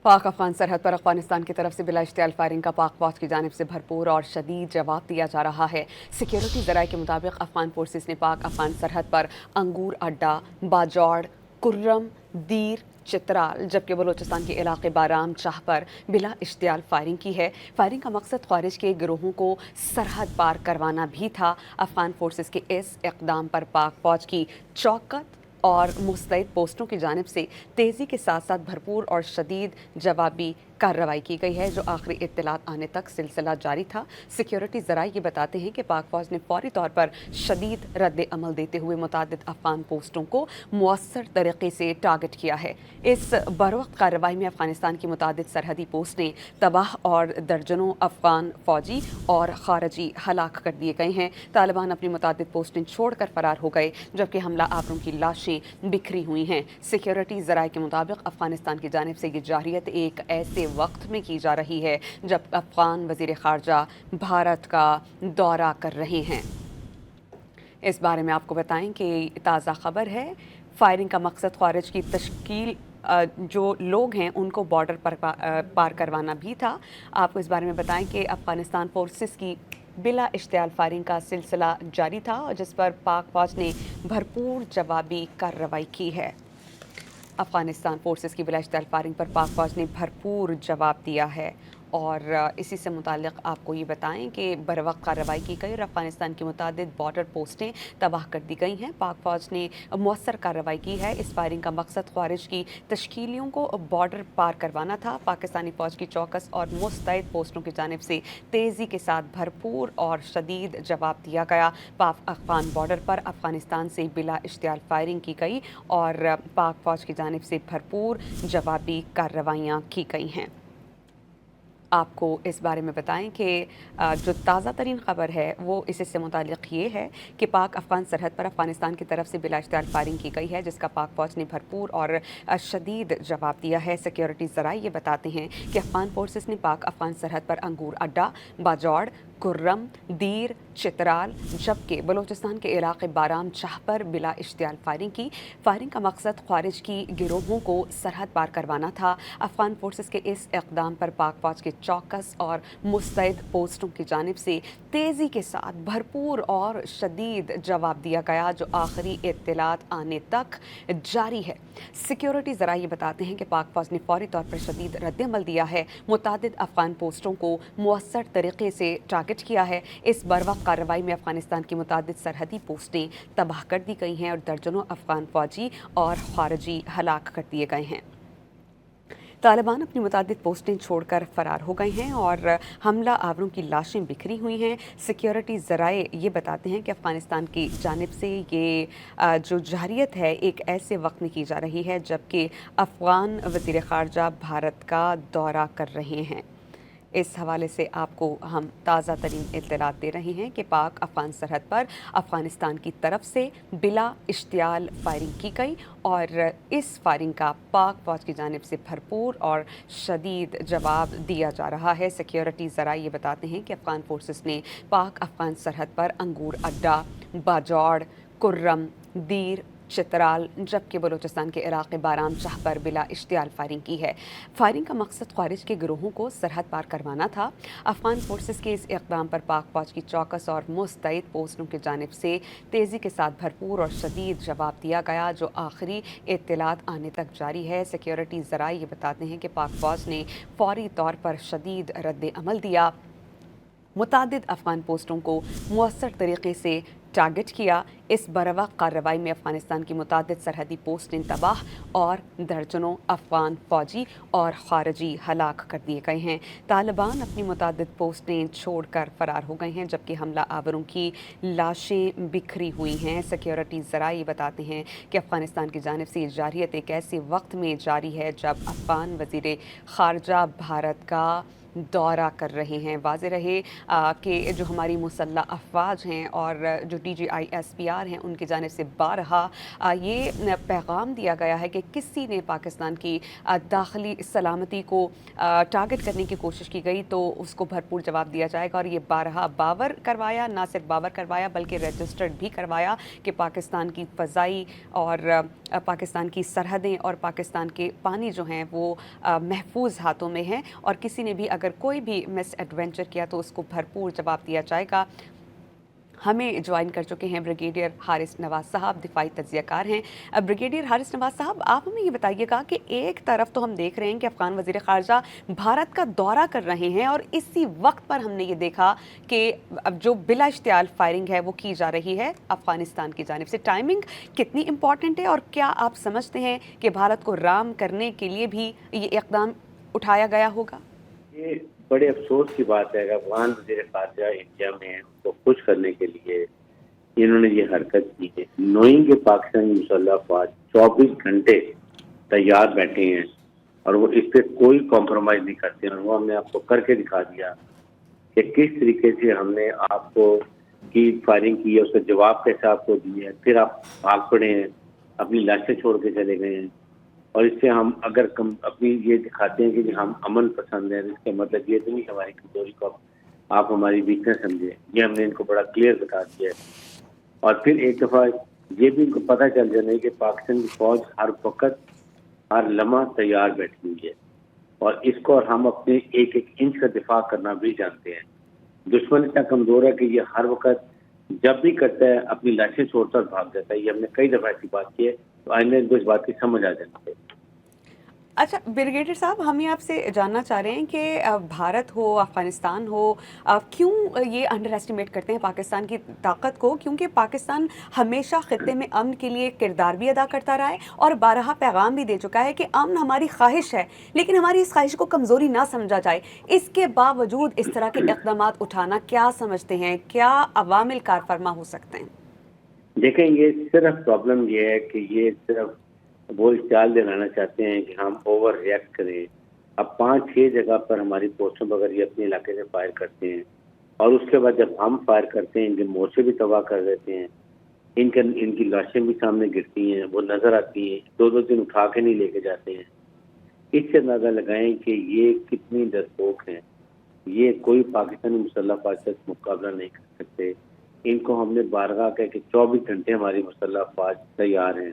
पाक अफगान सरहद पर अफगानिस्तान की तरफ से बिला इश्तियाल फायरिंग का पाक फौज की जानिब से भरपूर और शदीद जवाब दिया जा रहा है। सिक्योरिटी ज़राए के मुताबिक अफगान फोर्सेस ने पाक अफगान सरहद पर अंगूर अड्डा, बाजौड़, कुर्रम, दीर, चित्राल जबकि बलोचिस्तान के इलाके बाराम चाह पर बिला इश्तियाल फायरिंग की है। फायरिंग का मकसद ख्वारिज के गिरोहों को सरहद पार करवाना भी था। अफगान फोर्सेस के इस इक़दाम पर पाक फौज की चौकत और मुस्तैद पोस्टों की जानिब से तेज़ी के साथ साथ भरपूर और शदीद जवाबी कार्रवाई की गई है, जो आखिरी इत्तलात आने तक सिलसिला जारी था। सिक्योरिटी ज़राए ये बताते हैं कि पाक फौज ने फौरी तौर पर शदीद रद्द अमल देते हुए मुतादिद अफगान पोस्टों को मुअस्सर तरीके से टारगेट किया है। इस बरवक्त कार्रवाई में अफगानिस्तान की मुतादिद सरहदी पोस्टें तबाह और दर्जनों अफगान फौजी और खारजी हलाक कर दिए गए हैं। तालिबान अपनी मुतादिद पोस्टें छोड़कर फरार हो गए, जबकि हमला आवरों की लाशें बिखरी हुई हैं। सिक्योरिटी ज़राए के मुताबिक अफगानिस्तान की जानिब से ये जारियत एक ऐसे वक्त में की जा रही है जब अफगान वज़ीर ख़ारजा भारत का दौरा कर रहे हैं। इस बारे में आपको बताएं कि ताज़ा खबर है। फायरिंग का मकसद ख़ारिज की तश्कील जो लोग हैं उनको बॉर्डर पर पार करवाना भी था। आपको इस बारे में बताएं कि अफगानिस्तान फोर्सेस की बिला इश्तियाल फायरिंग का सिलसिला जारी था और जिस पर पाक फौज ने भरपूर जवाबी कार्रवाई की है। अफगानिस्तान फोर्सेस की बिला इश्तियाल फायरिंग पर पाक फौज ने भरपूर जवाब दिया है और इसी से मुताल्लिक़ आपको ये बताएं कि बरवक्त कार्रवाई की गई और अफगानिस्तान की मुतादिद बॉर्डर पोस्टें तबाह कर दी गई हैं। पाक फौज ने मुअस्सर कार्रवाई की है। इस फायरिंग का मकसद ख्वारिज की तश्कीलियों को बॉर्डर पार करवाना था। पाकिस्तानी फ़ौज की चौकस और मुस्तैद पोस्टों की जानिब से तेज़ी के साथ भरपूर और शदीद जवाब दिया गया। पाक अफगान बॉर्डर पर अफगानिस्तान से बिला इश्तियाल फायरिंग की गई और पाक फौज की जानिब से भरपूर जवाबी कार्रवाइयाँ की गई हैं। आपको इस बारे में बताएं कि जो ताज़ा तरीन ख़बर है वो इससे मुताल्लिक़ ये है कि पाक अफ़गान सरहद पर अफ़गानिस्तान की तरफ से बिला इश्तियाल फायरिंग की गई है, जिसका पाक फ़ौज ने भरपूर और शदीद जवाब दिया है। सिक्योरिटी ज़राए ये बताते हैं कि अफ़गान फोर्सेस ने पाक अफ़गान सरहद पर अंगूर अड्डा, बाजौड़, कुर्रम, दीर, चित्राल जबकि बलोचिस्तान के इलाके बाराम चाह पर बिला इश्तियाल फायरिंग की। फायरिंग का मकसद ख्वारिज की गिरोहों को सरहद पार करवाना था। अफ़गान फोर्सेस के इस इक़दाम पर पाक फौज के चौकस और मुस्तैद पोस्टों की जानिब से तेज़ी के साथ भरपूर और शदीद जवाब दिया गया, जो आखिरी इत्तलात आने तक जारी है। सिक्योरिटी ज़राए ये बताते हैं कि पाक फौज ने फौरी तौर पर शदीद रद्द-ए-अमल दिया है, मुतादिद अफ़गान पोस्टों को मुअस्सर तरीके से टारगेट किया है। इस बरवक्त कार्रवाई में अफ़गानिस्तान की मुतादिद सरहदी पोस्टें तबाह कर दी गई हैं और दर्जनों अफ़गान फौजी और खारजी हलाक कर दिए गए हैं। तालिबान अपनी मुतादिद पोस्टें छोड़कर फरार हो गए हैं और हमला आवरों की लाशें बिखरी हुई हैं। सिक्योरिटी ज़राए ये बताते हैं कि अफ़गानिस्तान की जानिब से ये जो जारियत है एक ऐसे वक्त में की जा रही है जबकि अफ़गान वज़ीर ख़ारजा भारत का दौरा कर रहे हैं। इस हवाले से आपको हम ताज़ा तरीन इत्तलात दे रहे हैं कि पाक अफ़गान सरहद पर अफ़गानिस्तान की तरफ से बिला इश्तियाल फायरिंग की गई और इस फायरिंग का पाक फ़ौज की जानिब से भरपूर और शदीद जवाब दिया जा रहा है। सिक्योरिटी ज़राए ये बताते हैं कि अफ़गान फोर्सेस ने पाक अफ़गान सरहद पर अंगूर अड्डा, बाजौड़, कुर्रम, दीर, चित्राल जबकि बलोचिस्तान के इलाके बाराम चाह पर बिला इश्तियाल फायरिंग की है। फायरिंग का मकसद ख्वारिज के गिरोहों को सरहद पार करवाना था। अफ़गान फोर्सेस के इस इक़दाम पर पाक फौज की चौकस और मुस्तैद पोस्टों की जानिब से तेज़ी के साथ भरपूर और शदीद जवाब दिया गया, जो आखिरी इत्तलात आने तक जारी है। सिक्योरिटी ज़राए ये बताते हैं कि पाक फौज ने फौरी तौर पर शदीद रद्द अमल दिया, मुतादिद अफ़गान पोस्टों को मुअस्सर तरीके से टारगेट किया। इस बरवक्त कार्रवाई में अफ़गानिस्तान की मुतादिद सरहदी पोस्टें तबाह और दर्जनों अफ़गान फ़ौजी और खारजी हलाक कर दिए गए हैं। तालिबान अपनी मुतादिद पोस्टें छोड़कर फरार हो गए हैं जबकि हमला आवरों की लाशें बिखरी हुई हैं। सिक्योरिटी ज़राए ये बताते हैं कि अफ़गानिस्तान की जानिब से जारियत एक ऐसे वक्त में जारी है जब अफ़गान वज़ीर ख़ारजा भारत का दौरा कर रहे हैं। वाज़ेह रहे कि जो हमारी मुसल्लह अफ़वाज हैं और जो DGISPR हैं उनकी जानिब से बारहा ये पैगाम दिया गया है कि किसी ने पाकिस्तान की दाखिली सलामती को टारगेट करने की कोशिश की गई तो उसको भरपूर जवाब दिया जाएगा। और ये बारहा बावर करवाया, ना सिर्फ बावर करवाया बल्कि रजिस्टर्ड भी करवाया कि पाकिस्तान की फ़ज़ाई और पाकिस्तान की सरहदें और पाकिस्तान के पानी जो हैं वो महफूज हाथों में हैं और किसी ने भी अगर कोई भी मिस एडवेंचर किया तो उसको भरपूर जवाब दिया जाएगा। हमें ज्वाइन कर चुके हैं ब्रिगेडियर हारिस नवाज़ साहब, दिफाई तज्ज़ियाकार हैं। ब्रिगेडियर हारिस नवाज़ साहब, आप हमें ये बताइएगा कि एक तरफ तो हम देख रहे हैं कि अफ़गान वज़ीर ख़ारजा भारत का दौरा कर रहे हैं और इसी वक्त पर हमने ये देखा कि अब जो बिला इश्तियाल फायरिंग है वो की जा रही है अफ़गानिस्तान की जानिब से। टाइमिंग कितनी इम्पॉर्टेंट है और क्या आप समझते हैं कि भारत को राम करने के लिए भी ये इक़दाम उठाया गया होगा? ये बड़े अफसोस की बात है कि अफगान वज़ीर ख़ारजा इंडिया में उनको खुश करने के लिए इन्होंने ये हरकत की है, नोइंग के पाकिस्तानी मुसल्लह अफ़वाज 24 घंटे तैयार बैठे हैं और वो इस पर कोई कॉम्प्रोमाइज़ नहीं करते हैं। और वो हमने आपको करके दिखा दिया कि किस तरीके से हमने आपको की फायरिंग की है, उसका जवाब कैसे आपको दिया है, फिर आप भाग पड़े हैं, अपनी लाशें छोड़ के चले गए हैं। और इससे हम अगर अपनी ये दिखाते हैं कि हम अमन पसंद हैं, इसका मतलब ये तो नहीं हमारी कमजोरी को आप हमारी वीकनेस समझे। ये हमने इनको बड़ा क्लियर बता दिया है। और फिर एक दफ़ा ये भी इनको पता चल जाना है कि पाकिस्तान की फौज हर वक्त हर लम्हा तैयार बैठी हुई है और इसको और हम अपने एक एक इंच का दिफा करना भी जानते हैं। दुश्मन इतना कमज़ोर है कि ये हर वक्त जब भी करता है अपनी लाशें छोड़कर भाग जाता है। ये हमने कई दफ़ा ऐसी बात की है, तो आइंदा इनको इस बात की समझ आ जानी चाहिए। अच्छा ब्रिगेडियर साहब, हम ये आपसे जानना चाह रहे हैं कि भारत हो, अफ़गानिस्तान हो, क्यों ये अंडर एस्टिमेट करते हैं पाकिस्तान की ताकत को? क्योंकि पाकिस्तान हमेशा ख़ित्ते में अमन के लिए किरदार भी अदा करता रहा है और बारहा पैगाम भी दे चुका है कि अमन हमारी ख्वाहिश है, लेकिन हमारी इस ख्वाहिश को कमज़ोरी ना समझा जाए। इसके बावजूद इस तरह के इक़दामात उठाना क्या समझते हैं, क्या अवामिल कार फरमा हो सकते हैं? देखें, ये सिर्फ प्रॉब्लम ये है कि ये सिर्फ वो चाल दिलाना चाहते हैं कि हम ओवर रिएक्ट करें। अब 5-6 जगह पर हमारी पोस्टों पर अगर ये अपने इलाके से फायर करते हैं और उसके बाद जब हम फायर करते हैं इनके मोर्चे भी तबाह कर देते हैं, इनकी लाशें भी सामने गिरती हैं, वो नजर आती हैं, 2-2 दिन उठा के नहीं लेके जाते हैं। इससे अंदाजा लगाएं कि ये कितनी डरपोक हैं। ये कोई पाकिस्तानी मुसल्लह फ़ौज से मुकाबला नहीं कर सकते। इनको हमने बारगाह कह के 24 घंटे हमारी मुसल्लह फ़ौज तैयार हैं।